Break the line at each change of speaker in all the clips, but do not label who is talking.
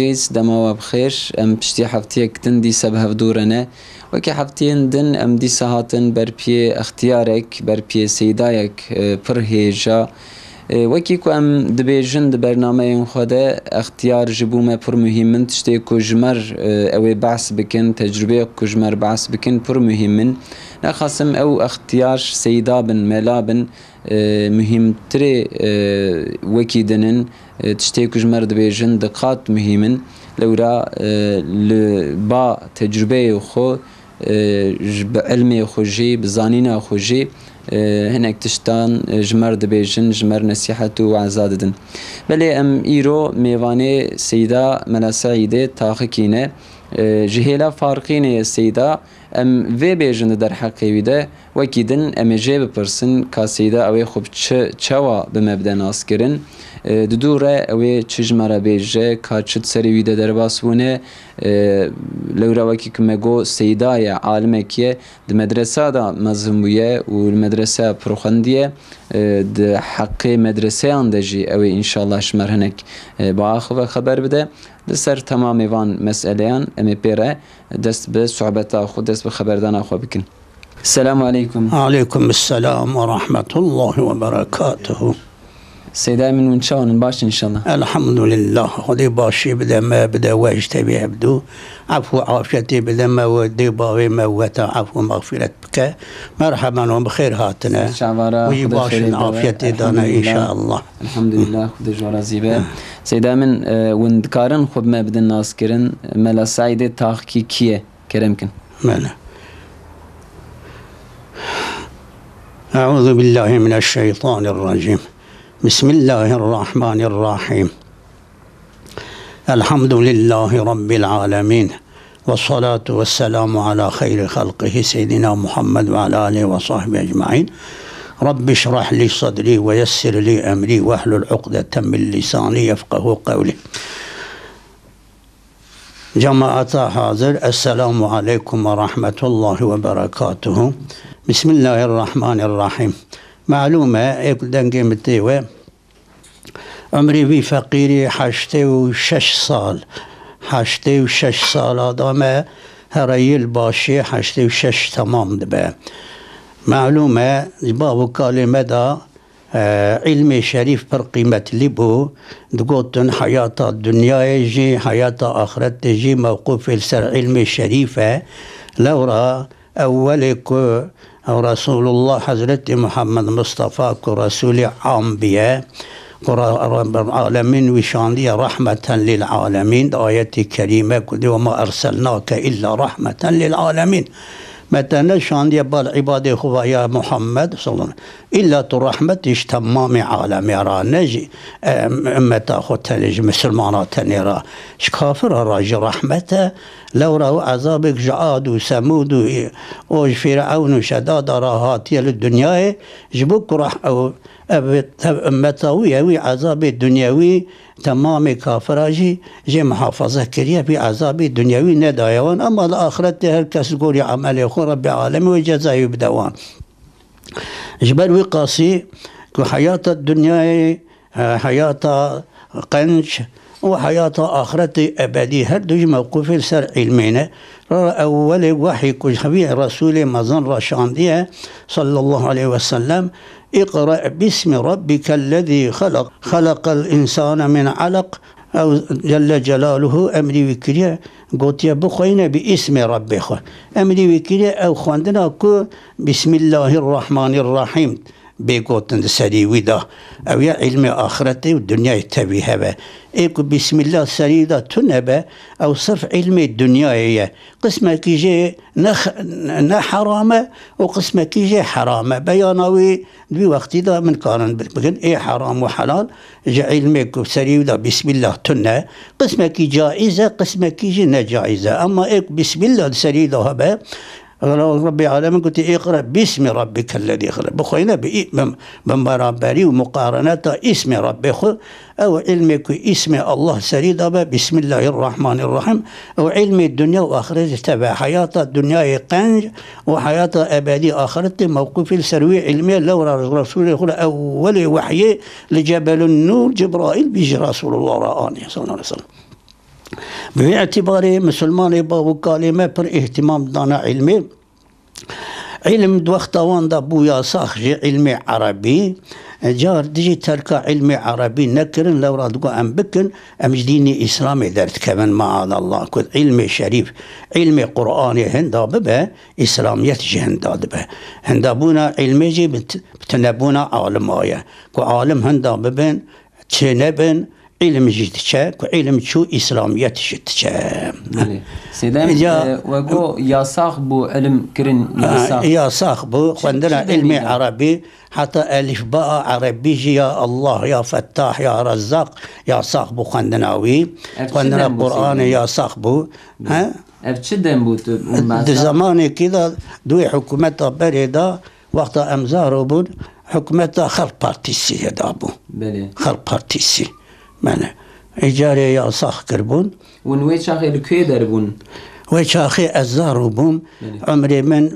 كويس دما بخير ام بشتي حفتيك تندي سبها بدورنا وكي حفتين دن ام دي ساعتن بربي اختيارك بربي سيدايك برهيجا وكي كو ام دبيجن برنامج خدا اختيار جبومه پر مهمن تشتي كو جمر او بحث بكن تجربه كو جمر بحث بكن پر مهمن نخصم او اختيار سيدا بن ملابن مهم تري وكي دنن تشتي كو جمر دبيجن دقات مهمن لورا با تجربه خو بعلمي خوجي بزانينا خوجي هناك تشتان جمر دبيجن جمر نصيحته وعزاددن بلي ام ايرو ميواني سيدا ملا سعيدة تاخكينه جهيلا فارقين سيدا ام في بيجن در حقي ده وكيدن ام جي بپرسن كا سيدا اوي خوب چوا بمبدا ناس کرن ددوره اوي چجمرا بيجه كا چت سري ويده درباسونه لورا وكي كمگو سيدا يا عالمكيه د مدرسه دا مزمويه والمدرسه پروخنديه د حق مدرسه اندجي اوي ان شاء الله شمر هناك باخو خبر بده لسر تمام وان مسأليان ام بيره دست به صحبت خود دست به خبردان خو بكن. السلام عليكم.
عليكم السلام ورحمة الله وبركاته.
سيدا من ونشان باش ان شاء الله.
الحمد لله خدي باشي بدا ما بدا واج تبي عبدو عفو عافيتي بدا ما ودي باوي ما وتا عفو مغفرة بك مرحبا وبخير هاتنا ويباش عافيتي دانا ان شاء الله.
الحمد لله خدي جورا زيبه. سيدا من وندكارن خب ما بدا الناس كرن ملا سعيدة تاخكي كيه كرمكن.
ملا أعوذ بالله من الشيطان الرجيم. بسم الله الرحمن الرحيم. الحمد لله رب العالمين والصلاة والسلام على خير خلقه سيدنا محمد وعلى آله وصحبه أجمعين. رب اشرح لي صدري ويسر لي أمري واحلل عقدة من لساني يفقه قولي. جماعة حاضر السلام عليكم ورحمة الله وبركاته. بسم الله الرحمن الرحيم. معلومة دنجي متيوة عمري بي فقيري 86 سال آدم هريل باشي 86 تمام دبا معلومة بابو كلمة دا علم شريف پر قيمة لبو دقوتن حياة الدنيا يجي حياة آخرت يجي موقوف السر علم شريفة لورا أولك رسول الله حضرت محمد مصطفى كرسول عام بيه رب العالمين وشاندية رحمة للعالمين آية كريمة وما أرسلناك إلا رحمة للعالمين متى نشاندية بالعباد خوايا محمد صلى الله عليه وسلم إلا ترحمة تمام عالم يرى نجي متى خدت مسلمانات نرى شكافر راجي رحمته لو رأوا عذابك جعاد وسمود وفرعون وشداد راهاتي للدنيا جبوك رح أو متاوية وعذاب الدنيوي تمام كافراجي جي محافظة كريه بعذاب الدنيوي ندايوان أما الآخرة هالكس قولي عملي أخو رب العالمين وجزاء يبدوان جبل وقاسي حياة الدنيا حياة قنش وحياة آخرة أبدي هردوج موقوف السر علمينا أول وحي كجهبي رسول مزن رشاندية صلى الله عليه وسلم اقرأ باسم ربك الذي خلق الإنسان من علق أو جل جلاله أمري وكريا قلت يا بخوينا باسم ربك أمري وكريا أو خواندنا كو بسم الله الرحمن الرحيم بيقوتن سري ودا أو يا علم آخرته والدنيا يتبيها با إيكو بسم الله سريدا تنبا أو صرف علم الدنيا هي قسمة كيجي حرامة وقسمة كيجي حرامة بيانوي دي وقت دا من كان بكن إيه حرام وحلال جا علمك سريدا بسم الله تنا قسمة كي جائزة قسمة كيجي نجائزة أما إيكو بسم الله سريدا هبا رب العالمين قلت اقرأ باسم ربك الذي خلق بخوينا بمباربري ومقارنة اسم ربك أو علمك اسم الله سريدا بسم الله الرحمن الرحيم أو علم الدنيا وآخرة تبع حياة الدنيا قنج وحياة أبدي آخرة موقف السروي علمي لو رسول يقول أول وحي لجبل النور جبرائيل بيجي رسول الله رآني صلى الله عليه وسلم باعتباره مسلمان با كلمة پر اهتمام دانا علمي علم دوقت وان دا بويا ساخ جي علمي عربي جار ديجي تركا علمي عربي نكرن لو رادقو ام بكن ام جديني اسلامي درت كمان معاذ الله كنت علمي شريف علمي قرآني هندا ببا اسلاميت جي هندا دبا هندا بونا علمي جي بتنبونا عالم آية كو عالم هندا ببن تنبن علم جدتشا علم شو إسلاميات جدتشا.
سيدام وقو ياساخ بو علم كرن
ياساخ بو عندنا علمي عربي حتى ألف باء عربي يا الله يا فتاح يا رزاق ياساخ بو خندناوي عندنا قرآن ياساخ بو ها
أبتشدن بو
زماني كذا دوي حكومة بريدة وقت أمزارو بود حكومة خلق بارتيسي دابو خلق بارتيسي معنى إجارة يا صاح كربون
ونوي شاخي الكوي دربون
وشاخي أزارو بوم عمري من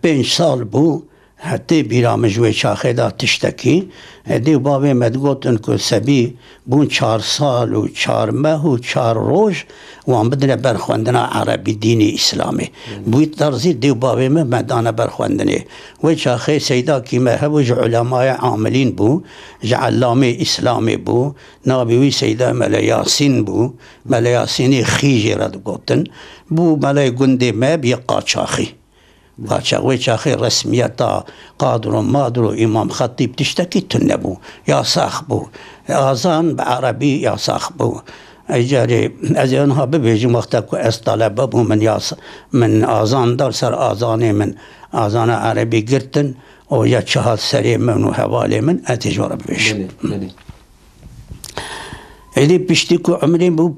5 سال بو حتى برامج وشاخي دا تشتكي دي بابي مدقوت انكو سبي بون 4 سال و 4 ماه و 4 روج وان بدنا برخواندنا عربي ديني اسلامي بويت درزي دي بابي مدانا برخواندني وشاخي سيدا كيما هبوج علماء عاملين بو علامي اسلامي بو نابي سيدا ملا ياسين بو ملا ياسيني خيجي ردقوتن بو ملا قندي ما بيقا شاخي قاچاوي شاخي رسميتا قادر مادر امام خطيب تشتكي تنبو يا صاحبو اذان بعربي يا صاحبو اجاري اذانها ببيجي وقتك طلبوا من اذان دار سر اذاني من اذان عربي قرتن او يا شهاد سري من حوالي من اتجور بيش إذا بيشتكوا عمري بو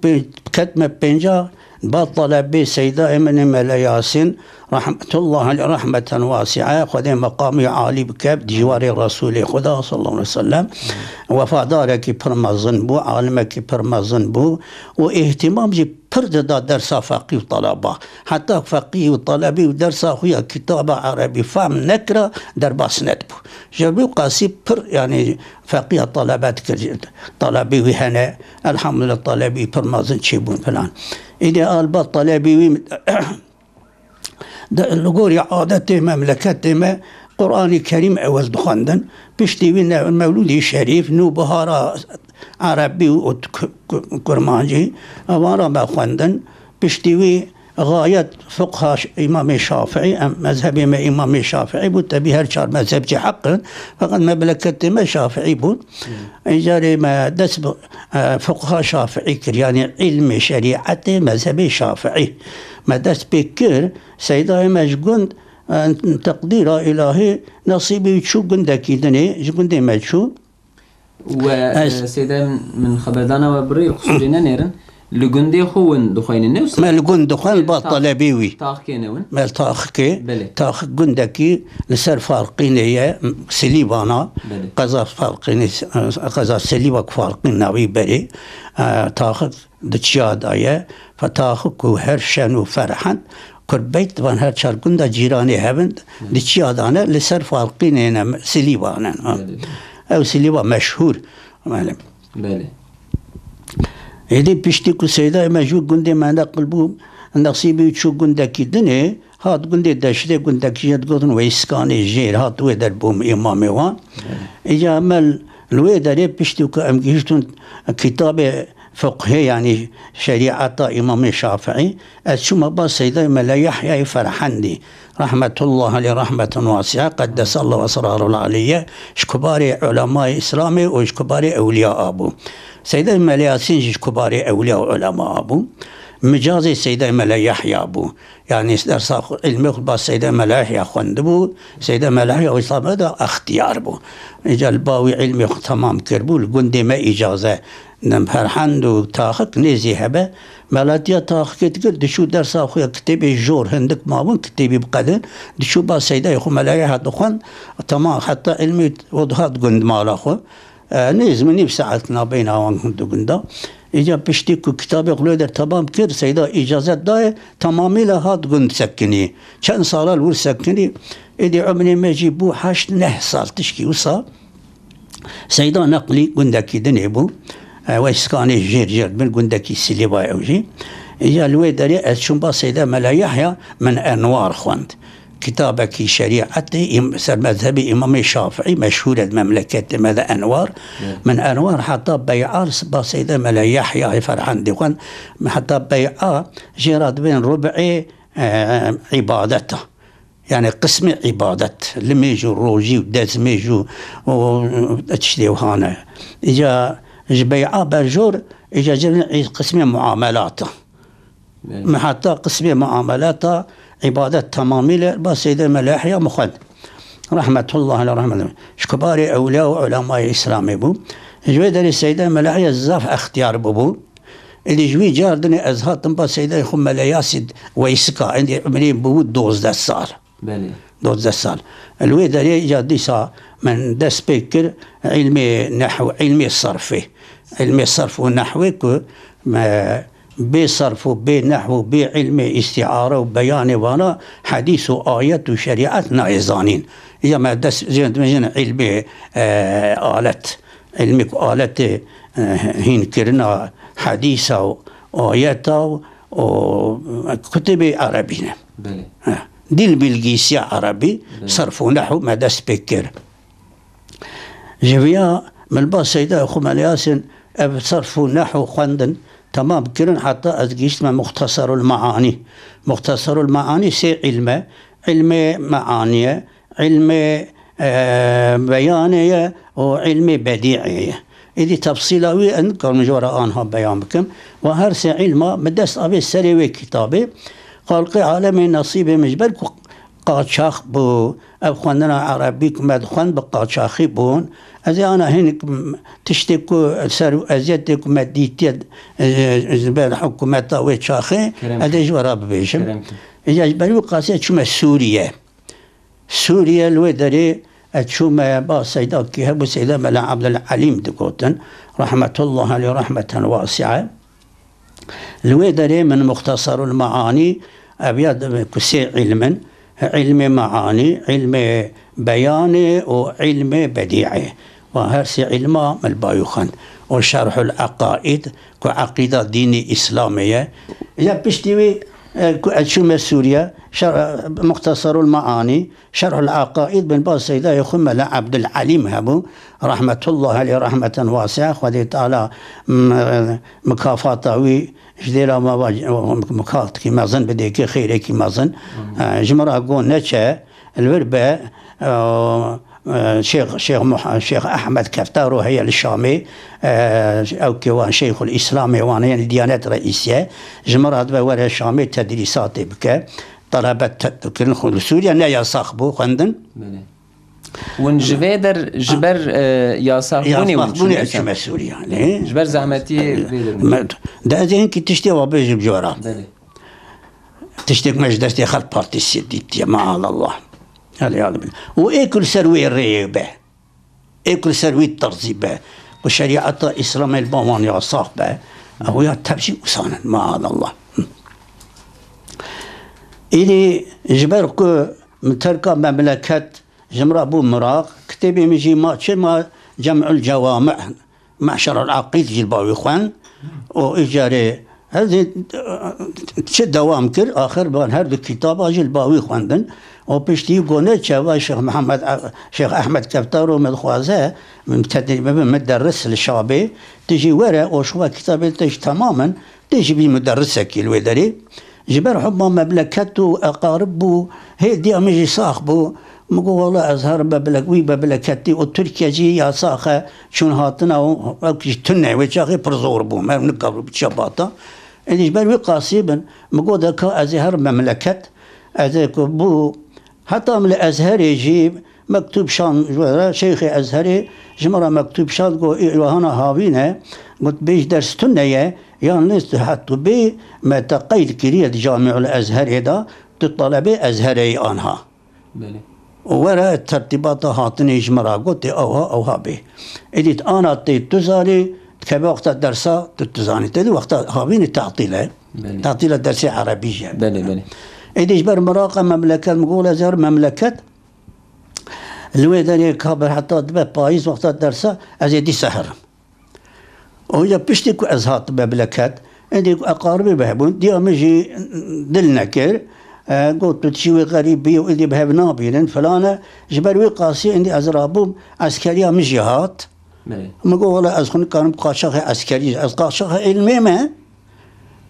كتمة بنجا بطلبي سيدة من ملا ياسين رحمة الله رحمة واسعة خذ مقامي عالي بكاب جوار الرسول خدا صلى الله عليه وسلم وفادارك برمزن بو عالمك برمزن بو واهتمام جي برد دا درس فقيه وطلبة حتى فقيه وطلبي ودرس أخويا كتابة عربي فهم نكرة درباس ندبو جابوا قاسي بر يعني فقيه طلبات طلبي وهنا الحمد لله طلبي برمزن شيبون فلان إذا قال طلبي لقوري عادته مملكته قرآن الكريم أول دخاندن بيشتيوين المولود شريف نو بهارا عربي وكرمانجي أمارا بخاندن بيشتيوي غاية فقه إمام الشافعي مذهب إمام الشافعي بود بهر شار مذهب جي حقا فقد مملكته ما شافعي بود إجاري ما دس فقه شافعي يعني علم شريعة مذهب الشافعي ما دس بكر سيدا مجقند تقدير إلهي نصيبي شو قندكي دني جقندي ما شو
وسيدا من خبردانا وبري قصورنا نيرن لقندي خوين دخين النفس
ما لقند دخين بالطلبيوي
تاخ كينون
ما تاخ كي تاخ قندكي لسر فارقينية سليبانا قزا فارقين قزا سليبك فارقين ناوي بري تاخ دتشاد آية فتاخ كو هرشن وفرحن كربيت وان هر چار قندا جيراني هبند دتشاد أنا لسر فارقين سليبانا أو سليبا مشهور معلم
بله
هذي بيشتكوا سيدا مجهول قندي ما نقلبو نصيبي تشو قندكي دني هاد قندي دشتي قندكي جد قطن ويسكاني جير هاد ويدر بوم إمامي وان إجا عمل الويدر بيشتكوا أمجيشتون كتاب فقهي يعني شريعة إمام الشافعي أتشوم با سيدا ملا يحيى فرحندي رحمة الله لرحمة واسعة قدس الله أسرار العلية شكباري علماء إسلامي وشكباري أولياء أبو سيدا ملا ياسين شكباري أولياء وعلماء أبو مجازي سيدا ملا يحيى أبو يعني درس علمي با سيدا ملا يحيى خندبو سيدا ملا يحيى وإسلام هذا اختيار بو إجا الباوي علمي تمام كربو القندي ما إجازة نمفرحند و تاخك نزي هبه ملاتيا تاخك تقول دشو درس أخويا كتابي جور هندك مابون كتابي بقدر دشو با سيدا يخو ملايا هدخون تمام حتى علمي وضحات قند مالاخو نزمني بساعتنا بين اوان هندو قندا إجا بشتكو كتابي قلودر تمام كر سيدا إجازت داي تمامي لهاد قند سكني چند سالا الور سكني إدي عمري ما جيبو 8 9 سال تشكي وصا سيدا نقلي قندكي دنيبو ويسكاني جير من قندكي سليباي أوجي إجا الويدري أتشون بسيدة ملا يحيى من أنوار خواند كتابك شريعتي مذهبي إمام الشافعي مشهورة مملكة ماذا أنوار من أنوار حتى بيعار بسيدة ملا يحيى فرحان ديوان حتى بيعار جراد بين ربع عبادته يعني قسم عبادة لما يجوا روجي وداز يجوا وتشتي وهانا إجا بيعار برجور إجا جرين قسم معاملاته حتى قسم معاملاته عبادة تمامية بسيدة ملاحية مخد رحمة الله على رحمة الله شكباري أولياء وعلماء الإسلام بو جويدة السيدة ملاحية الزاف اختيار بو اللي جوي جاردني أزهات بسيدة يخم ملاياسد ويسكا عندي عمرين بو دوز دا السال دوز دا السال الويدة جادي سا من دا سبيكر علمي نحو علمي الصرفي علمي الصرف والنحو ما بصرف وبنحو بعلم استعارة وبيان وانا حديث وآيات وشريعة نايزانين إذا ما دس جن علم آلت علمك آلت هين كرنا حديثة وآيات وكتب عربية دل بالجيسية عربي صرف ونحو ما دس بكر جويا من الباس سيدة أخو ملياسن صرف ونحو خندن تمام كرن حتى أزجيش ما مختصر المعاني مختصر المعاني سي علم معانية علم بيانية وعلم بديعية إذا تفصيلوي أن كان جورا أنها بيان بكم وهرس علم مدس أبي السريوي كتابي خلق عالم نصيب مجبل قاتشاخ بو أخواننا عربي كما دخان بقاتشاخي بون أزي أنا هناك تشتكو سارو أزيتك مديتيد زبال حكومة ويتشاخي هذا جورا ببيشم إذا جبالو قاسية شما سوريا الويدري شما با سيدا كيهبو سيدا ملا عبد العليم دكوتن رحمة الله عليه رحمة واسعة الويدري من مختصر المعاني أبيض كسي علما علم معاني علم بياني وعلم بديعي وهرسي علم البايوخان وشرح العقائد كعقيدة ديني إسلامية يا بشتوي شو سوريا مختصر المعاني شرح العقائد بن باز سيدا يخم عبد العليم هبو رحمة الله عليه رحمة واسعة خذي تعالى مكافاته جديرا ما مكافات كما ظن بديك خيري كما ظن جمرة أقول نتشا الوربة شيخ أحمد كفتارو هي الشامي أو كوان شيخ الإسلامي وانا يعني ديانات رئيسية جمرة بورا الشامي تدريسات بك طلبت كل سوريا نيا صاحبو خندن
ون جبر يا صاحبوني
أشمع سوريا
جبر زعمتي
ده زين كي تشتي وبيجي بجورا تشتيك مجدستي خل بارتي سيديتي مع الله هذا بالله وإيكل سروي الريبة إيكل سروي الترزيبة وشريعة إسلام البوان يا صاحبه أو يا تبشي وصانا مع الله إلي جبرك متركة مملكة جمرة أبو مراق كتبي مجي ما جمع الجوامع معشر العقيد جلباوي إخوان وإجاري هذه تشد دوام كر آخر بان هذا الكتاب جلباوي إخوان وبشتي قلنا شوا شيخ أحمد كفتارو مدخوازه مدرس للشعبي تجي ورا وشوا كتاب تجي تماما تجي بمدرسك الودري جبر حب مملكته أقاربه هي دي أمجي صاحبه مقول والله أزهر ببلكتي وتركيا جي يا صاخة شون هاتنا وتنع وجاغي برزور بو ما نقبل بتشباطة اللي جبر وقاسيبا مقول ذاك أزهر مملكة أذاك بو حتى من الأزهر يجي مكتوب شان شيخ أزهري جمرة مكتوب شان وهنا هاوينه قلت بيش درس تنية يعني حتى بي ما تقيد كرية جامع الأزهر هذا تطلبي أزهري أنها وراء الترتيبات هاتني جمرة قلت أوها به إذا أنا تزالي كبا وقت الدرس تتزاني تدي وقت هاوين تعطيله درس عربية
بلي
إذا جبر مراقة مملكة مقولة زر مملكة الويداني كابر حتى دبا بايز وقت الدرس أزيدي سهر وإذا بشتكوا أزهات ببلكات عندي أقاربي بهبون دي أمجي دلنا كير قلت تشوي غريبي وإذا بهب نابلن فلانا جبروي قاسي عندي أزرابهم عسكرية مجيهات ما قول والله أزخن كانوا قاشخة عسكرية قاشخة علمي ما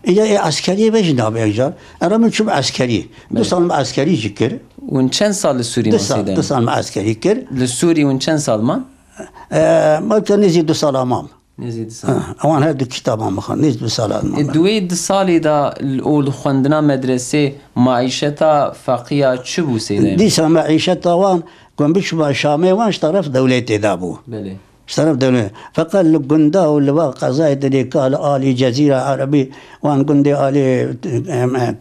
إذا عسكرية بجناب يجار أنا من شو عسكري 2 سال عسكري جكر
وين كان صار للسوري
2 سال عسكري كر
للسوري وين كان صار ما
ما كان نزيد 2 سال أمام
نزيد صار
أوان هذا الكتاب ما خان نزيد 2 سال أمام
الدويد صالي دا الأول خندنا مدرسة معيشتها فقية شبو سيدين
دي سما معيشتها وان كون بيشبه شامي وان اشترف دولتي دابو
بلي
اشترف دولة فقال له قندا واللواء قزايد اللي قال آلي جزيرة عربي وان قندي آلي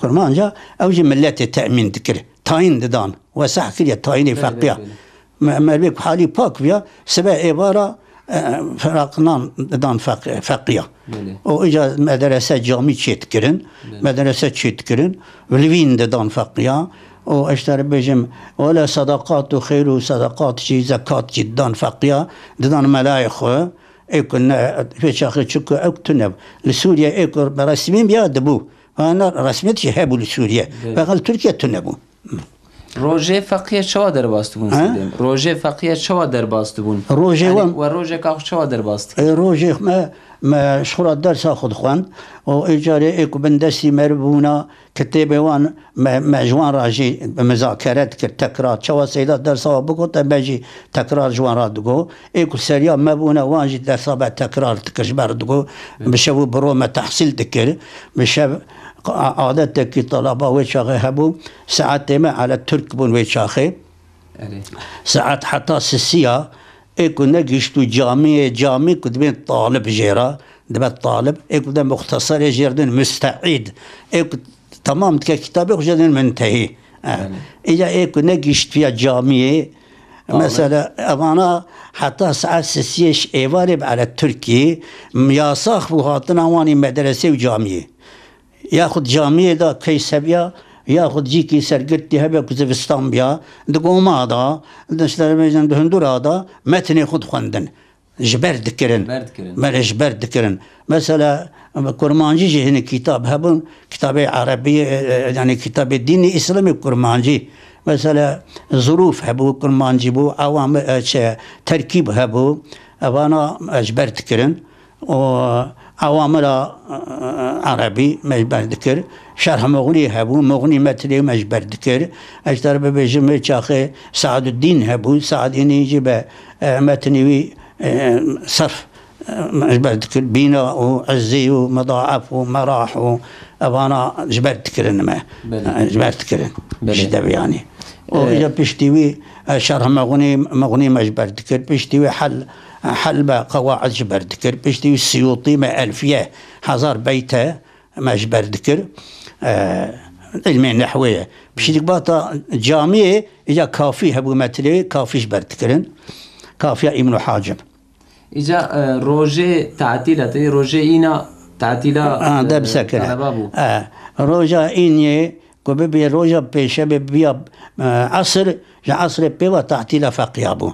كرمانجا أوجي ملتي تأمين تكره تاين ددان وسح كريا تايني فقيا ما بيك حالي باك فيها سبع عبارة فرقنان ددان فقيا وإجا مدرسة جامي تشيتكرن مدرسة تشيتكرن والوين ددان فقيا واشتري بيجم ولا صدقات خير صدقات شي زكاة جدا فقيا ددان ملايخ يكون في شاخي شكو اكتنب لسوريا يكون برسمين بيادبو انا رسمت يهبوا لسوريا فقال تركيا تنبو
روجه فقیه چوا در باست بون سیدم روجه فقیه چوا در باست بون
روجه
و روجه که چوا در باست
روجه ما شخورات درس اخذ خوان و اجاره اكو بندسي مربونا كتابه وان مجوان راجي بمذاكرات كتكرار شوا سيدات درس بقول تبجي تكرار جوان رادقو اكو سريا مبونا وانجي درس تكرار تكشبر دقو بشو بروما تحصيل ذكر بشو عادتك طلبة ويشاخي هبو ساعات ما على الترك بون ويشاخي ساعات حتى سسيا اكو نجشتو جامي كنت بين طالب جيرا دبت طالب اكو ده مختصر جيردن مستعيد اكو تمام كتابي جدا منتهي اذا اكو نجشت فيها جامية مثلا أمانا حتى ساعات سسيش ايوارب على التركي مياساخ وهاتنا واني مدرسة وجامية ياخذ جامعة دا كي سبيا ياخذ جيكي سرقتي هبا كوزفستان بيا دقوم هذا نشتري بيجن بهندور هذا متن ياخذ خندن جبر ذكرن ما جبر ذكرن مثلا كرمانجي هنا كتاب هبون كتاب عربي يعني كتاب الدين الإسلامي كرمانجي مثلا ظروف هبو كرمانجي بو عوامل تركيب هبو أبانا جبر ذكرن وعوامل عربي مجبر ذكر شرح مغني هبو مغني متري مجبر ذكر أجدر ببجمع شاخي سعد الدين هبو سعد إني يجيب متنوي صرف مجبر ذكر بناء وعزي ومضاعف ومراح وأبانا جبر ذكر إنما جبر ذكر جدا يعني وإذا بيشتوي شرح مغني مجبر ذكر بيشتوي حل قواعد جبر ذكر بيشتوي السيوطي ما ألفية حزار بيته ما جبر ذكر علمي نحوية بشتك باتا جامعة إذا كافي هبو متري كافي جبر ذكرن كافي ابن حاجب
إذا روجي تعطيلة روجي إينا تعطيلة
ده بسكرة روجا إيني كوبي روجا بيشة بيا عصر عصر بيوا تعطيلة فقيابو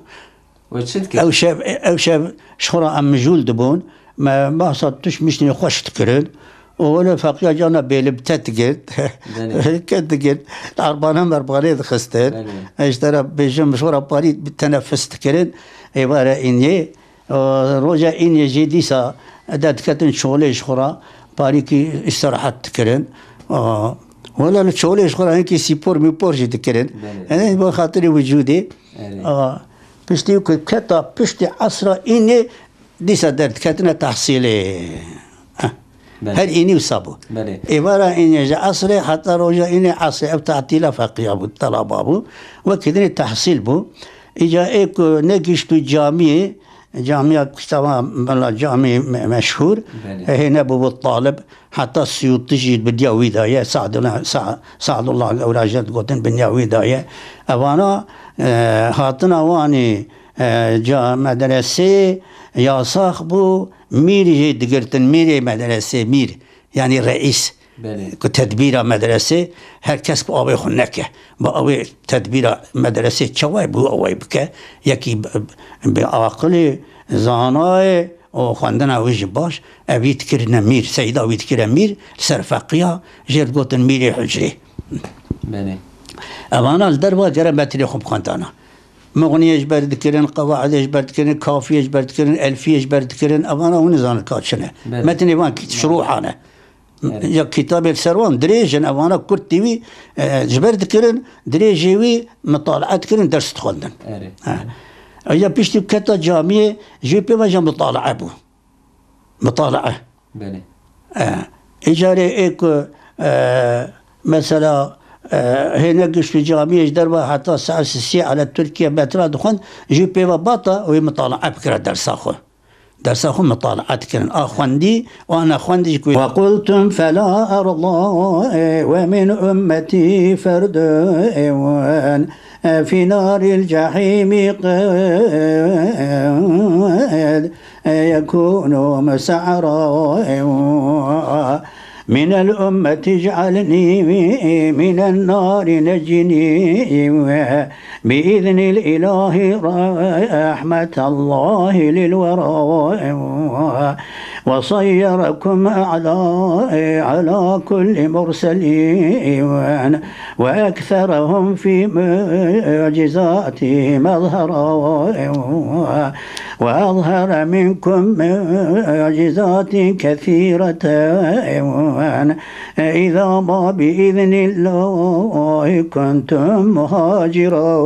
أو شاب شخرا أم مجول دبون ما صدتش مشني خوش تكرن ولا فقيا جانا بيلبتت قلت كنت قلت أربعة خستر اشترى بيجم شخرا باريد بالتنفس تكرن عبارة إني روجا إني جديسة أدات كتن شغلي شخرا باريكي استراحت تكرن ولا الشغلي شخرا هيك سيبور ميبور جي تكرن أنا بخاطري وجودي بشتي كتا بشتي عصر إني ديسا درت كتنا تحصيلي هل إني وصابو عبارة إني جا عصري حتى رجع إني عصري أو تعطيلا فقيا بو طلبابو وكذا تحصيل بو إجا إيكو نجشتو جامعة كتابة ملا جامع مشهور هنا بو الطالب حتى السيوطي جيد بديا ويداية سعد الله الأوراجات قوتن بنيا ويداية أوانا هاتنا واني جا مدرسة يا صاحبو ميري دقرتن ميري مدرسة مير يعني رئيس كتدبير مدرسة هر كس بأوي خنكه بأوي تدبير مدرسة شواي بو أوي بك يكي بعقل زاناي و خواندنا ویج باش اوید کرن میر سیدا اوید کرن میر سرفقیا جرد گوتن میر حجری
بله
اوانا الدروا جرى متن خوب خواندانا مغنی اجبرد کرن قواعد اجبرد کرن کافی اجبرد کرن الفی اجبرد کرن اوانا اون زان کاتشنه متن وان شروحانه یا کتاب السروان دريجن اوانا كرتيوي جبرت كرن دريجيوي مطالعات كرن درس تخلدن يا بيشتي كتا جامعه جيبي وجا مطالعه بو مطالعه
بله
اجاري ايك مثلا هنا في جامعه دروا حتى الساعه 6 على تركيا بترا دخن جيبي وباطا ومطالعه بكره درس اخو درس أخو مطالعات كان أخوندي وأنا أخوندي وقلتم فلا أرى الله ومن أمتي فرد في نار الجحيم قد يكون مسعرا من الأمة اجعلني من النار نجني بإذن الإله رحمة الله للورى وصيركم على كل مرسلين وأكثرهم في معجزاته مظهرا وأظهر منكم معجزات كثيرة إذا ما بإذن الله كنتم مهاجرا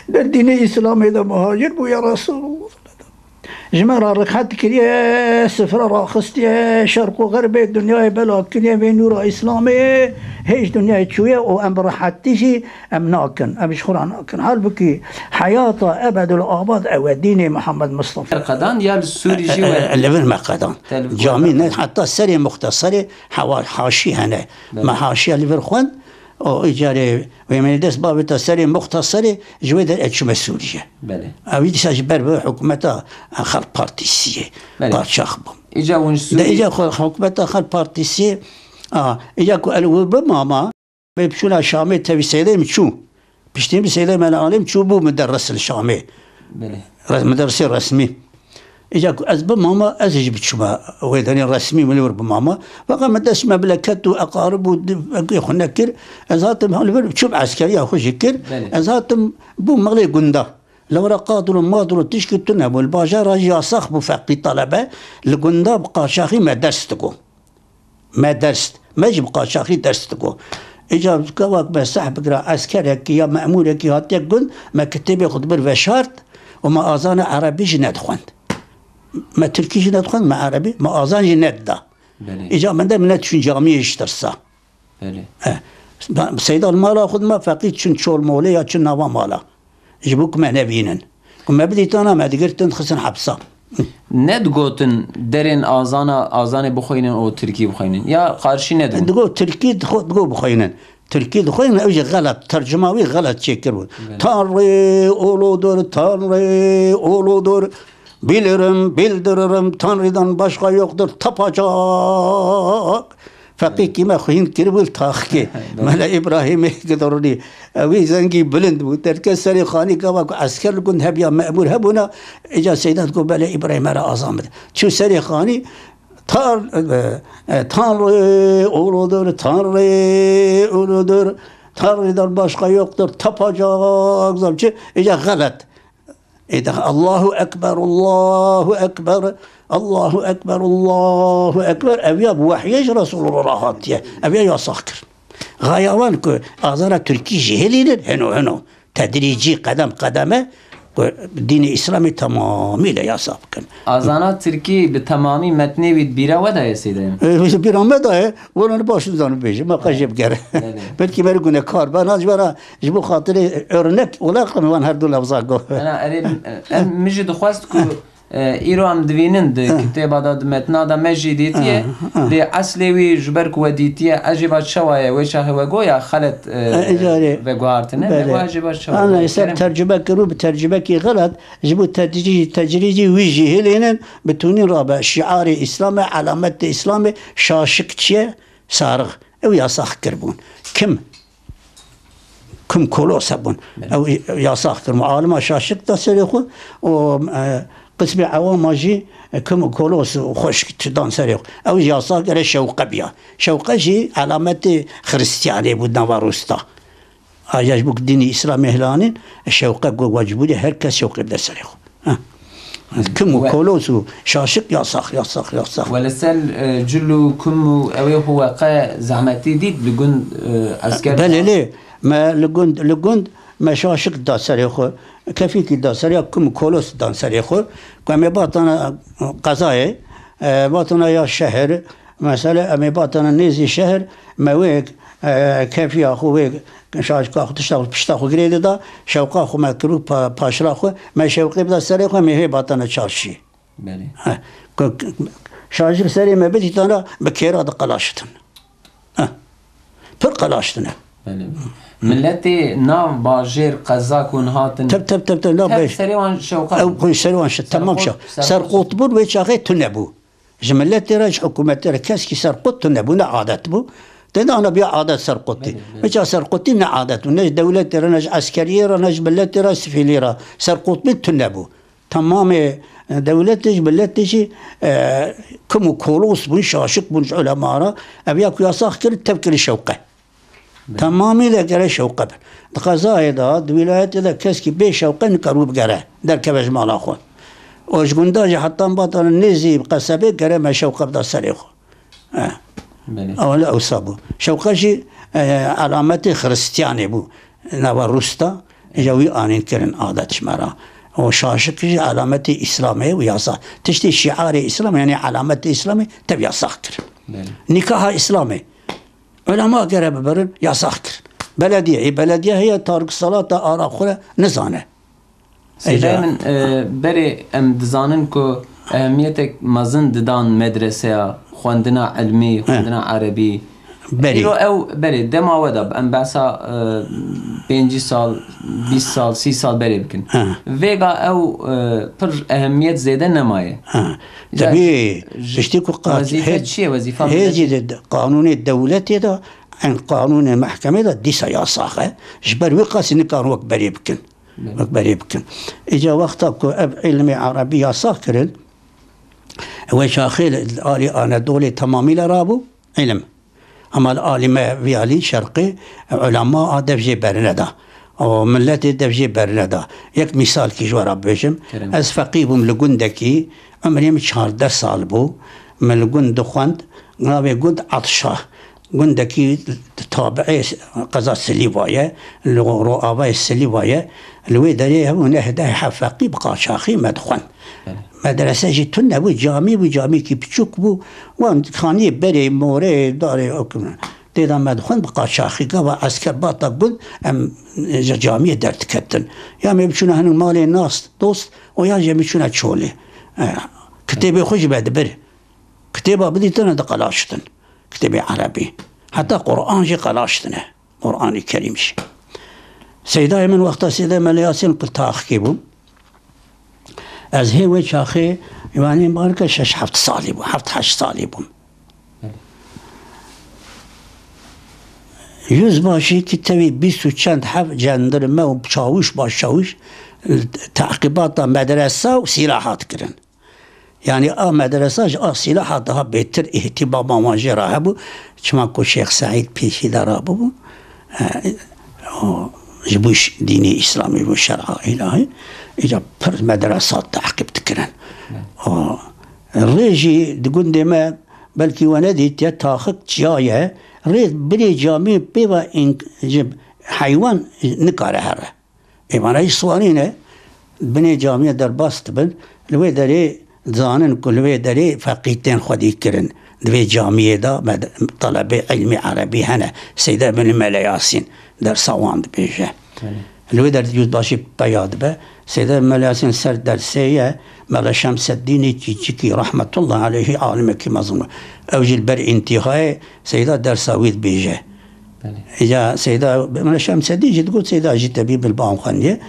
در دين الإسلام إذا مهاجر بو يا رسول الله جمرة ركحت كريا سفرة راخست يا شرق وغرب الدنيا بلا كريا بين نور إسلامي هيش دنيا شوية وأم راحتيشي أم ناكن أم شخورا ناكن حال بكي حياته أبد الآباد أو دين محمد مصطفى
القدان يا السوري جي
اللي ما قدان جامين حتى سري مختصرة حاشي هنا ما حاشي اللي برخوان او اجاره ومن دست باب تسري مختصرة جويد اتشم سوريا
بله
اويد ساجبر بحكومة خل بارتيسية بارشاخ بم
اجا ونسوري
ده اجا حكومة خل بارتيسية اجا كو الوب ماما بيبشونا شامي تبي سيدي مشو بيشتين بسيدي من العالم شو بو مدرس الشامي
بله
مدرسي رسمي إجا أزب ماما أزج بتشما ويداني رسمي من ورب ماما بقى مدرس مملكات وأقارب ويخونا كير أزهاتم هالبر بتشوف عسكرية أخو جكر أزهاتم بو مغلي قندا لو رقادر مادر تشكتنا والباجا راجع صاخ بفقي طلبة القندا بقى شاخي ما درستكو ما درست ما يجي بقى شاخي درستكو إجا كواك بسحب قرا عسكريك يا مأمورك يا هاتيك ما كتب ياخد بالفشارت وما أذان عربي جناد خوند ما تركي جناد خوند ما عربي ما أذان جناد دا إجا من ده من تشون جامعة اشترسا سيدا المالا خد ما فقيت شن شول مولي يا شن نوا مالا جبوك ما نبينن كم بديت أنا ما دقرتن خسن حبسا
ند قوتن درين آذان بخوينن أو تركي بخوينن يا قارشي ند
دقو تركي دقو بخوينن تركي دخوين اوجه غلط ترجماوي غلط شكر بود تانري اولودور تانري اولودور bilirim bildiririm Tanrı'dan başka yoktur tapacak فقي كما خوين كربل تاخكي ملا إبراهيم يقدرني أوي زنقي بلند وتركسري خاني كما عسكر كنت هبيا مأمور هبونا إجا سيدات قبل إبراهيم على أزامد شو سري خاني Tanrı uludur, Tanrı uludur, Tanrı'dan başka yoktur, tapacak zamçı. Galat. Allahu Ekber, Allahu Ekber, Allahu Ekber, Allahu Ekber. Evya bu vahiy Resulullah hatiye. Evya yasakır. Gayavan ki azara Türkiye cehelidir, heno. Tedrici kadem kademe. دين الإسلامي تماميلا يا سابقا.
أذانا تركي بتمامي متني بيرا ودا يا سيدي.
بيرا ودا ولا نباش نزان بيجي ما قجب جرى. بلكي مرقنا كار بناج برا جبوا خاطري أرنك ولا قنوان هردو لفظاقو. أنا
مجد خواست كو إيرو أم دوينن ده كتاب هذا متنا ده مجديتيه ده أصلي وي جبرك وديتيه أجيبات شواية ويشاه وجويا خلت وجوارتنا وأجيبات شواية.
أنا يصير ترجمة كرو بترجمة كي غلط جبوا تجريجي وجهه لينن بتونين رابع شعار إسلام علامة إسلام شاشكتشة صارغ أو يصح كربون كم كولو سبون أو يصح كربون عالم شاشك تسريخون و قسم عوام جي كم كولوس وخش تدان سريق او ياسا غير شوقه بيا شوقه جي علامه خريستياني بودنا واروستا اجاج بوك ديني اسلامي هلاني الشوقه واجبودي هر كس شوقه بدا سريق كم كولوس شاشق ياساخ
ولسال جلو كم اوي هو قا زعمتي ديت لجند عسكر
بل ليه ما لجند ما شاشق دا سريخو كفيك دا سريخ كم كولوس دا سريخو كم باطنا قضايا باطنا يا شهر مثلا أمي باطنا نيزي شهر ما ويك كيف يا أخو ويك شاش كاخو تشتغل بشتاخو قريدة دا شوقا أخو ما كرو باشراخو ما شوقي بدا سريخو ما هي باطنا شاشي
بله
شاشق سري ما بدي تانا بكيرا دا قلاشتن پر قلاشتن
بله ملتي نام باجير قزاك ونهاتن
تب لا باش
سريوان شوقا
او سريوان تمام شو سرقوط بو ويشاغي تنبو جملتي راج حكومتي كاسكي سرقوط تنبو نا عادت بو تدا انا بيا عادت سرقوطي مش سرقوطي نا عادت ونج دولتي رنج عسكريه رنج بلتي را سفيليرا سرقوط من تنبو تمام دولتي بلتي كم كولوس بن شاشق بن علماء ابيا ياساخ كل تفكير شوقه تمامي ذكر شوقه قضايا دا ولايات ذا كسكي بي شوقه نكروب قرا در كبج مال اخو وش قنداج حتى بطل النزي بقصبه قرا ما شوقه بدا سريخو او لا اصابو شوقه شي علامتي خريستياني بو نوا روستا جوي انين كرن عادت شمرا وشاشق علامتي اسلامي وياسا تشتي شعار اسلام يعني علامه اسلامي تبي ساكر نكاح اسلامي علماء قرب برن يا ساكر بلدية هي تارك الصلاة آراخرة نزانة
دائما بري ام دزانن كو اهميتك مازن ددان مدرسة خواندنا علمي خواندنا عربي
بري
او بري دما ودا ام باسا 5 سال 20 سال 30 سال بري بكن فيغا او پر اهميت زيادة نمايه
تبي تشتكوا
وظيفة
هي قانون الدولة ده عن قانون المحكمة ده دي سياسة جبر وقاس إن كان وقت بريبكن إجا وقتك علمي عربي ساكرن وشاخيل الآلي أنا دولي تمامي لرابو علم أما الآلي فيالي شرقي علماء دفجي برندا أو ملتي دفجي برندا يك مثال كي جوا ربيشم أز فقيبهم لقندكي عمري مش 14 سال بو من الجند خواند نابي جند عطشة جندكي تابعي قضاء السليباية الرؤابة السليباية الوي دريه ونهده حفاقي بقى شاخي مدخن مدرسة جتنا وجامي كي بتشوك بو وان خاني بري موري داري اوكم تيدا مدخن بقى شاخي قبا عسكر باطا قل ام جامي درت كتن يا مي بشونا هنو مالي ناس دوست ويا جي بشونا تشولي كتابي خوش بعد بر كتابة بديت أنا قلاشتن كتابي عربي حتى قرآن جي قلاشتنه قرآن الكريم شي سيداي من وقتها سيداي ملياسين قلت أخكيبو از هي ويش أخي يعني مالك شش حفت صالبو حفت حش صالبو يوز باشي كتابي بيسو چند حف جندرمه و شاوش باش شاوش تعقيبات مدرسة وسلاحات كرن يعني مدرسة سلاحات daha beter ihtimam amacı rahabu çmako Şeyh Said Peşi darabu bu dini İslami bu şer'a ilahi icab per medresat تعقيب تكرن ريجي تقول دما بلكي ونادي تاخذ جايه ريد بري جامي بيبا ان جب حيوان نكاره هره ايمانا يسوانينه بني جامعه در باست بن لوي دري زانن كل دري فقيتين خدي كرن دوي جامعه دا طلبه علمي عربي هنا سيده بن ملياسين در سواند بيجه لوي در يوز باشي بياد به سيده ملياسين سر درسيه ملا شمس الدين تشيكي رحمه الله عليه عالم كما ظن اوج البر انتهاء سيده درساويد بيجه إذا سيدا من الشمس دي تقول سيدا جيت بي بالبام خانية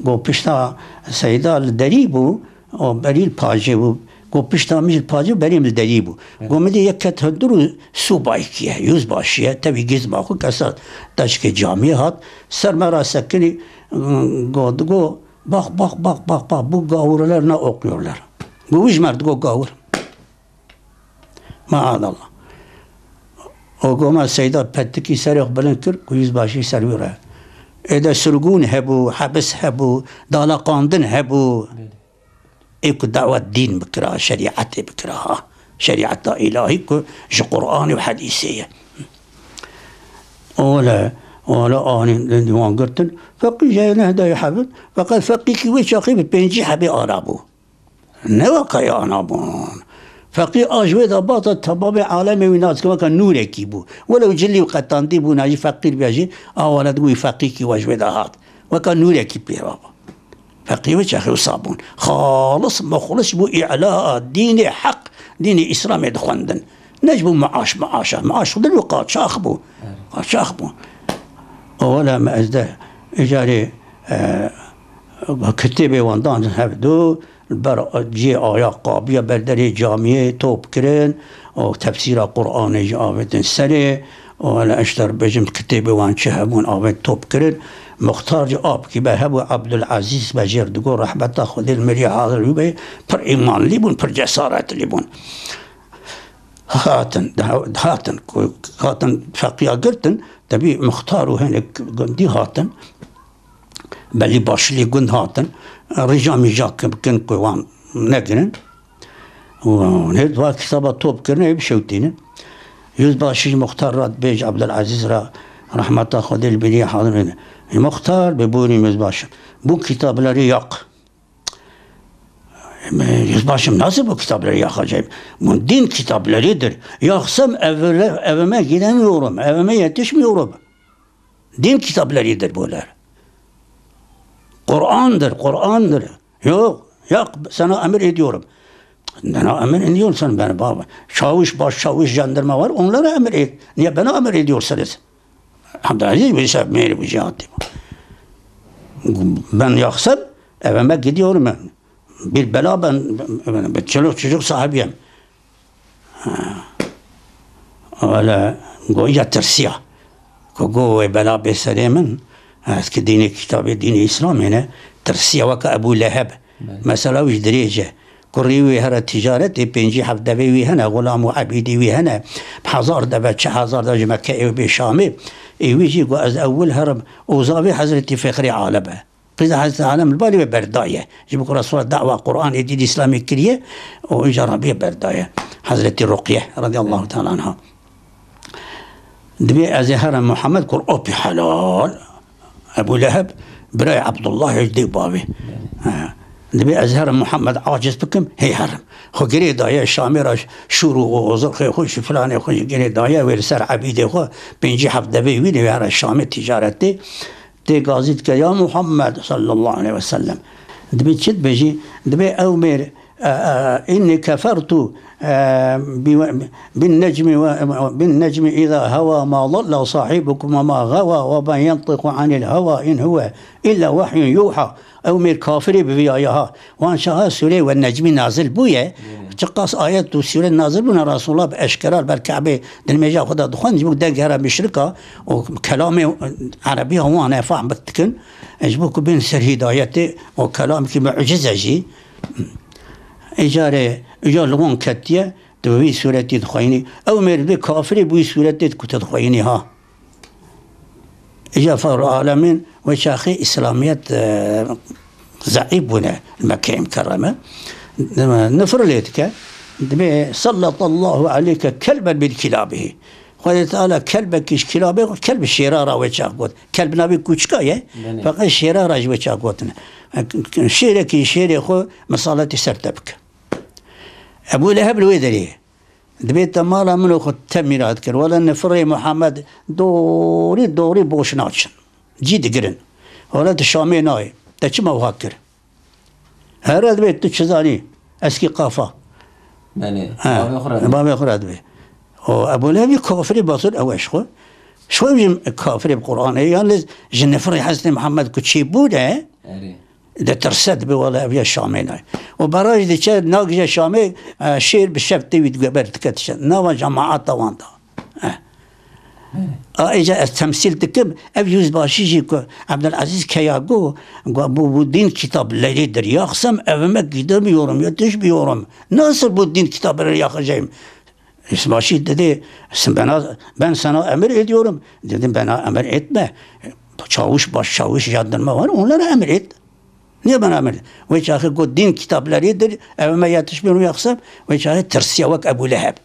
قو بيشتا سيدا الدريبو أو بريل باجيبو قو بيشتا مش الباجي بريم الدريبو قو مدي يكت هدرو سوبايكيه يوز باشيه تبي جيز باخو كسر تشكي جامعات سر مرا سكني قو باخ بو قاورلر نا اوقيورلر ويش مرد قو قاور معاذ الله وقوما السيدة بتكي سريق بلنكر ويز باشي سريورا إذا سرقون هبو حبس هبو دالا قاندن هبو إيكو دعوة الدين بكراها شريعتي بكراها شريعة إلهي جو قرآن وحديثية ولا آني ديوان قرتن فقي جاينا هدا يا حبيب فقال فقي كي ويش أخي بتبنجي حبي آرابو نوقع يا آنابون فقي آجوه داباطة تبابي عالمي وناس كما كان نوري كيبو ولو جلي وقتان ديبو ناجي فقير بيجي آوالا دوي فقي كي واجوه دهات وكان نوري كيبي بابا فقي ويش أخي وصابون خالص مخلص بو إعلاء ديني حق ديني إسلامي دخواندن نجبو معاش دلو قاد شاخبو ولا ما أزده إجاري كتبه واندان هبدو البر جي آيا قابية بردري جامعة توب كرين أو تفسير قرآن جاوتن سري ولا أشتر بجم كتبه وان شهبون آوت توب كرين مختار آب كي بهبو عبد العزيز بجير دقور رحمة خذ المريح هذا الوبي پر إيمان ليبون پر جسارات ليبون هاتن فقيا قرتن تبي مختارو هناك قندي هاتن بلي باشلي قند هاتن رجامي جاك كن قوام نقرن ونهد واحد كتابة توب كرنا بشوتين يوز باشي مختار بيج عبد العزيز رحمة الله خذ البنية حاضرين مختار ببوري مزباشم بو كتاب لرياق يزباشم ناسب بو كتاب لرياق جايب من دين كتاب لريدر يقسم أفما جيدان يورم أفما يتشم يورم دين كتاب لريدر بولار قرآن در yok sana emir ediyorum. Bana emir ediyorsan ben baba. Şavuş jandarma var onlara emir et. Niye bana emir ediyorsanız? Abdülaziz bir şey meyli bir cihat. Ben yaksam evime gidiyorum ben. Bir bela ben çocuk sahibiyim. Öyle goya tersiya. Go bela beselemin. Eski dini kitabı dini İslam yine tersiya vaka Ebu Leheb. مثلا وش دريجة كريوي هرا التجارة بينجي حف دبي هنا غلام وعبيدي هنا بحزار دبا حزار دبا مكة بشامي يجي از أول هرب وزابي حضرة فخري عالبه قيد حضرة عالم البالي ببرداية جيبوا رسول دعوة قرآن يدين إسلامي كريه وإجارة بيه برداية حضرة الرقية رضي الله تعالى عنها دبي أزهر محمد قرآن بحلال أبو لهب براي عبد الله يجدي بابي دبي أزهر محمد عاجز بكم هي حرم خو جري دايا شامي راش شورو وزر خي خوش فلان خوش جري دايا ويرسر عبيده خو بينجي حف دبي وين يرى الشامي تجارتي تي قازيت يا محمد صلى الله عليه وسلم دبي تشد بيجي دبي أومر إني كفرت بالنجم إذا هوى ما ضل صاحبكم وما غوى وما ينطق عن الهوى إن هو إلا وحي يوحى أو مير كافري بفيايها وان شاء سورة والنجم نازل بويا تقاس آيات سورة نازل بنا رسول الله بأشكرار بالكعبة دلمجا خدا دخان جبوك دقهرة مشركة وكلام عربي هو أنا فاهم بتكن أجبوك بين سر هدايتي وكلام كي معجزة جي إجارة لغون كتية تبوي سورة تدخيني أو مير بكافري بوي سورة تدخيني ها إجا فار العالمين وشاخي إسلاميات زعيب بنا المكة مكرمة نفر ليتك سلط الله عليك كلبا من كلابه قال تعالى كلبك كلابه كلب الشرارة وشاقوت كلب نبي كوشكاية فقط الشرارة وشاقوتنا شيرك خو مصالة سرتبك أبو لهب الويدري دبيت مالا منو خد تميرات كر ولا نفري محمد دوري بوش ناتشن جيد قرن ولا تشامي ناي تشما وهاكر هذا دبيت تشزاني اسكي قافا
يعني
بابي اخرى دبي وابو لهب كافري باطل اوش خو شوي كافري بالقران يعني جنفري حسن محمد كتشي بوده ده ترسد بي ولا ابي الشامي ناي وبراج دي شاد ناقج الشامي شير بالشبتي ويتقبل تكتش نوا جماعات طوانتا اجا تمثيل دكم اب يوز باشيجي عبد العزيز كياغو بو دين كتاب لري درياخسم evime gidemiyorum yetişmiyorum. Nasıl bu din kitabını yakacağım? İsmail dedi ben sana emir ediyorum. Dedim bana emir etme. Çavuş baş çavuş jandarma var onlara emir et. Niye bana emir? Ve çağı bu din kitaplarıdır. Evime yetişmiyorum yaksam ve çağı tırsıya vak Ebu Leheb.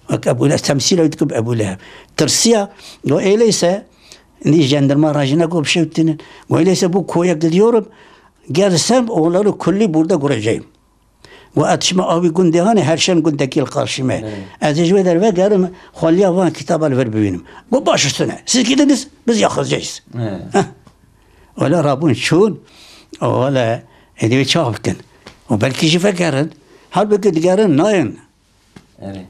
Vak Ebu Leheb temsil edip Ebu Leheb. Tırsıya o öyleyse ni jandarma aracına kopşuttun. Öyleyse bu koya gidiyorum. Gelsem onları kulli burada göreceğim. Ve atışma abi gündehane her şeyin gündekil karşıma. Aziz ve der ve gerim xoliya van kitabı ver benim. Bu baş üstüne. Siz gidiniz biz yakacağız. Öyle Rabbin şun öyle ediyor çabukten. O belki şifa gerin. Halbuki diğerin nayın.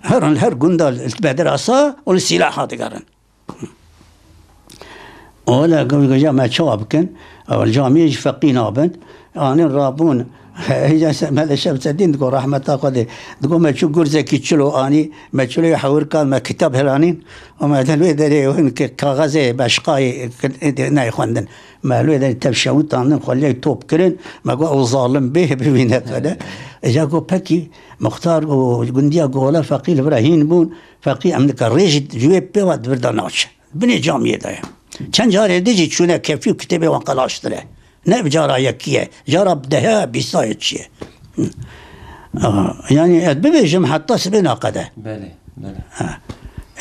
Her günde bedir asa o silah diğerin. Öyle gıcama çabukten. Öyle camiye fakir nabend. Yani Rabbin هذا شمس الدين تقول رحمة الله قدي تقول ما تشوف جرزة كيتشلو أني ما تشلو يحور كان ما كتاب هلانين وما تلوي ذي وين كغازة باشقاي ناي خواندن ما لوي ذي تبشون تانن خليه توب كرن ما قو ظالم به ببينات هذا إجا قو بكي مختار وجنديا قولا فقيل إبراهيم بون فقيه أمريكا ريجد جواب بواد برداناش بني جامية ده كان جاري ديجي شونه كيفي كتابه وانقلاشتره ne bir cara yakiye, cara daha bir sayetçiye. Yani edbebejim hatta sebena kadar.
Beli.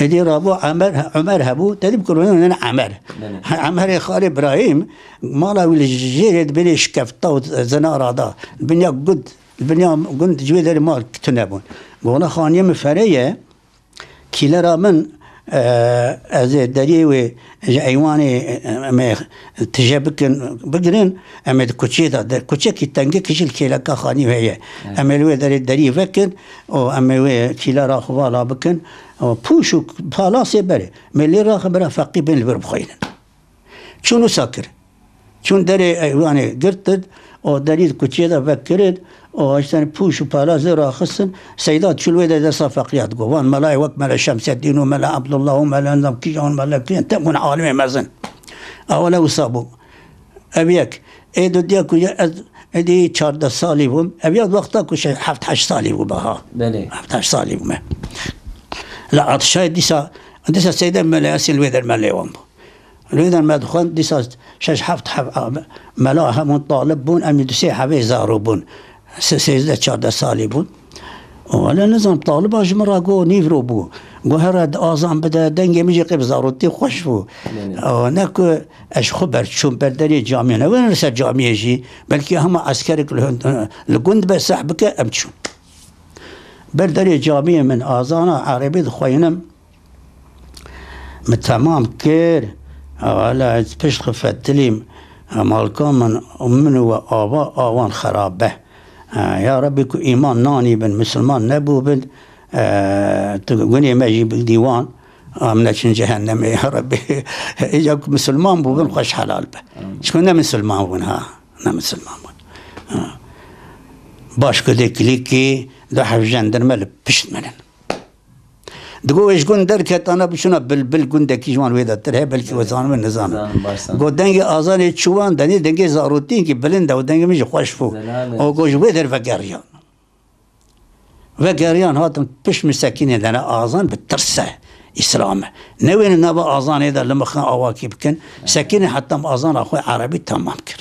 Edi Rabu Ömer hebu dedim ki onun Ömer. Ömer Khali İbrahim mala vil jired beli şkafta ve zenarada. Dünya gud cüveleri mal tünebun. Gola khaniye meferiye kileramen از دری و ایوانی ما تجابکن بگرن اما کوچه داد کوچه کی تنگه کشیل کیلا کا خانی هیه اما لو دری وکن او اما و کیلا را خوالا بکن او پوشو پالاس بره ملی را خبر فقی بین البر بخین چونو ساکر چون دری ایوانی گرتد او دری کوچه دا وکرد او اشتن پوشو پالاس را خصن سیدات چلوه دا صفقیات گوان ملای وقت ملا شمس الدین و ملا عبدالله و ملا نظام کیجان ملا کیان تمون عالم مزن اولا وصابو ابیک ایدو دیا کجا ادی 14 سالی بوم ابیاد وقتا کجا 7-8 سالی بوم ها
بله
7-8 سالی بوم لا عطشای دیسا سیدن ملا اسیل ویدر ملا وام الویدر مدخون دیسا 6-7 ملا همون طالب بون امی دوسی حوی زارو بون 13-14 سالی بود ولی نظام طالب اجمرا گو نیورو بو گو هر آزان بده دنگی میجی قیب زاروتی خوش بو نکو اش خبر چون برداری جامعه نه ونرسه جامعه جی بلکه همه عسکری که لگند به صحبه امچون برداری جامعه من آزانا عربی خوینم تمام کر ولا پشت خفتلیم مالکان من و آوا آوان خرابه يا ربي إيمان ناني بن مسلمان نبو بن تقولي ما يجيب ديوان أمنشن جهنم يا ربي إجاك مسلمان بو بن خوش حلال به شكون مسلمان بن ها مسلمان بن باش كده كليكي ده حفجان درمل بشت منن دقو ايش قن دركت انا بشنا بالقن دكي جوان ويدا ترى بلكي وزان من نظام قو دنگي ازان چوان دني دنگي زاروتين كي بلند و دنگي مش خوش فو او گوش ويدر وگريان هاتم بش مسكين دنا ازان بترسه اسلام نوين نبا ازان اذا لما خان اواكي بكن سكين حتى ازان اخو عربي تمام كر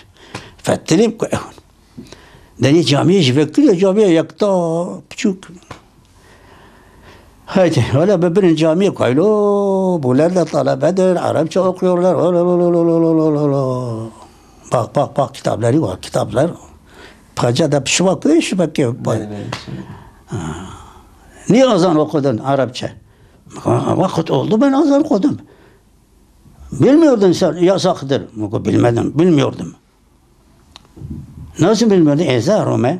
فتلم كو دني جامعه جفكل جامعه يقطا بچوك هايدي ولا ببرن جامعه كايلو بولاد طلبه در عربچه okuyorlar bak kitapları var kitaplar pacada pişvak şu bakıyor niye azan okudun Arapça vakit oldu ben azan okudum bilmiyordun sen yasaktır bilmiyordum nasıl bilmiyordun ezarume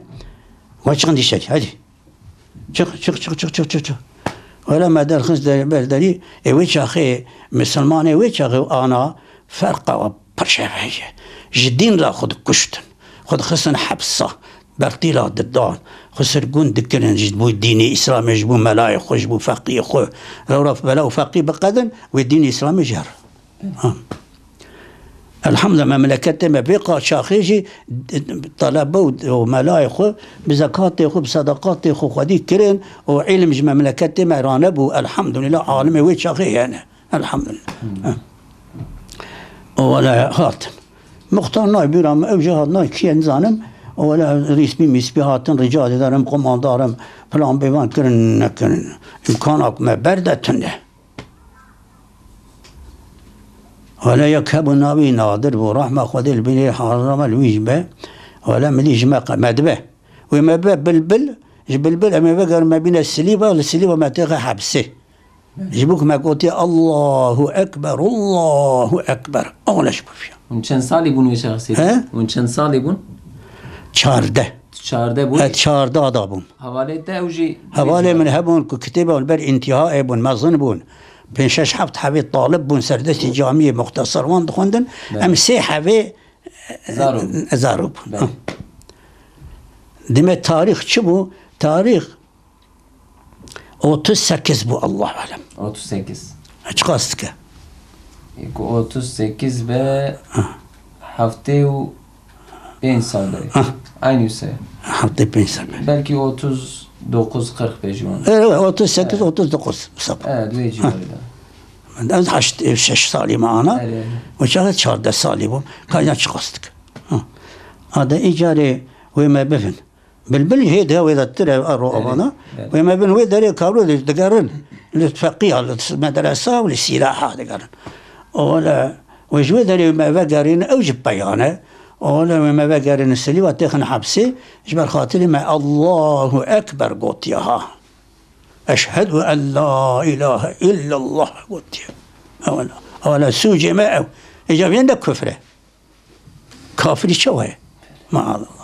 çıkın dışarı hadi çık ولا ما در خنز در برداری اوی چاخه مسلمان اوی چاخه آنا فرقه و پرشفه جدین را خود کشتن خود خسن حبسه برتيلا ددان خسر قون دكرن جد بو ديني إسلامي جبو ملاي خوش بو فقيه خو رف بلاو فقيه بقدن وديني إسلامي جهر الحمد لله مملكته ما بقى شاخيجي طلبه وملاي خو بزكاته خو بصدقاته خو خدي كرن وعلم مملكته ما رانبو الحمد لله عالمي ويت شاخي أنا الحمد لله ولا هاتن مختار ناي بيرام اوجهاد ناي كين زانم ولا رسمي مسبي هاتن رجال دارم قماندارم فلان بيوان كرن نكرن امكانك ما بردتنه ولا يكهب النبي نادر ورحمة خذ البني حرم الوجبة ولا مليج ما مدبه وما باب بلبل جبلبل اما بقر ما بين السليبة والسليبة ما تغى حبسه جبوك ما قلت الله أكبر الله أكبر أولا شبه فيها
ونشان صالي بون وشخصي ونشان صالي بون
چارده
بون
چارده آدابون
حواله ده اوجي
حواله من هبون كتابه والبر انتهاء بون مظن بون بين شش حفت حوي طالب بون سردسي جامعي مختصر وان دخوندن ام سي حوي زاروب دمه تاريخ چه بو تاريخ 38 bu Allah alem.
38.
Açık astık.
38 ve haftaya 5 saat. Aynı şey.
Haftaya 5 saat.
Belki 39 45 civarı.
Evet 38 39 sabah.
Evet bu civarında.
Ben 6 salim ana. O çağda çarda salim bu. Kayna çıkastık. Ada icari ve mebefin. بالبل هيدا وإذا ترى الرؤبنا وما بين ويدا لي كابلو دقارن للفقيه للمدرسة وللسلاحة دقارن ولا وجودا لي ما بقارين أوجب بيانه ولا ما بقارين السليوة تخن حبسي جبر خاطري ما الله أكبر قلت ياها أشهد أن لا إله إلا الله قلت يا ولا سوجي معه إجاب يندك كفره كافر شوه ما الله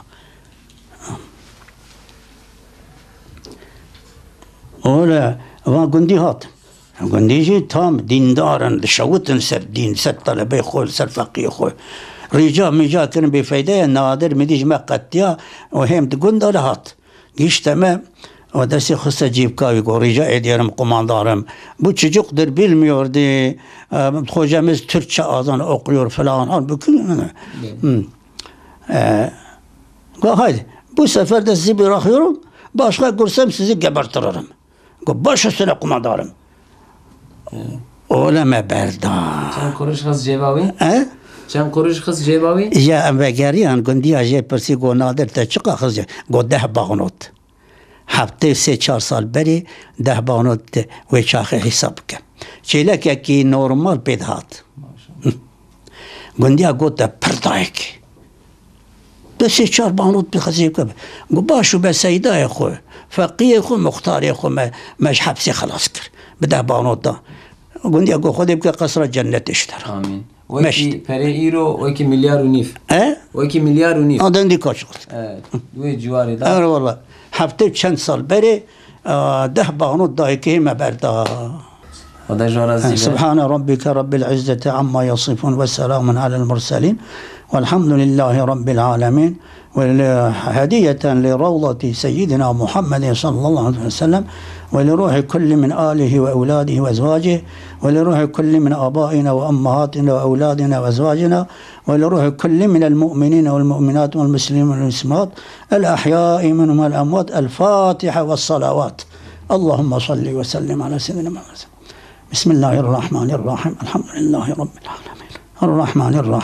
ولا وقندي هات قندي جي تام ديندارن دشوتن سر دين سر طلبه خول سر فقيه خول رجال مجا كن بفايده نادر مديج ما قتيا وهم تقند هات جيش تمام ودرسي خصه جيب كاوي قو رجال اديرم قماندارم bu çocukdur bilmiyordu hocamız Türkçe azan okuyor falan halbuki haydi bu sefer de sizi bırakıyorum başka görsem sizi gebertirim baş üstüne kumandarım. Olama berdan.
Sen konuş kız cevavi? Sen konuş kız cevavi?
Ya vegeriyan gundi aje persi go nadir te çıka kız go 10 bağnot. Hafte 3-4 sal beri 10 bağnot ve çaxe hesap ke. Çelek ki normal pedhat. Gundi go te perdayk. بس 4 بانوت بخزيب كبه قباشو بسيدا يا اخوي فقيه يا اخوي مختار يا اخوي مش حبسي خلاص كر بده بانوت ده قلت يا اخوي خذ يبقى قصر الجنه اشترى
امين وكي فري ايرو وكي مليار ونيف وكي مليار ونيف
هذا عندي كاش
دوي جواري ده
والله حبتي كان صال بري 10 بانوت ده كي ما بردا سبحان ربك رب العزة عما يصفون وسلام على المرسلين والحمد لله رب العالمين وهدية لروضة سيدنا محمد صلى الله عليه وسلم ولروح كل من آله وأولاده وأزواجه ولروح كل من آبائنا وأمهاتنا وأولادنا وأزواجنا ولروح كل من المؤمنين والمؤمنات والمسلمين والمسلمات الأحياء منهم والأموات الفاتحة والصلوات اللهم صل وسلم على سيدنا محمد بسم الله الرحمن الرحيم الحمد لله رب العالمين الرحمن الرحيم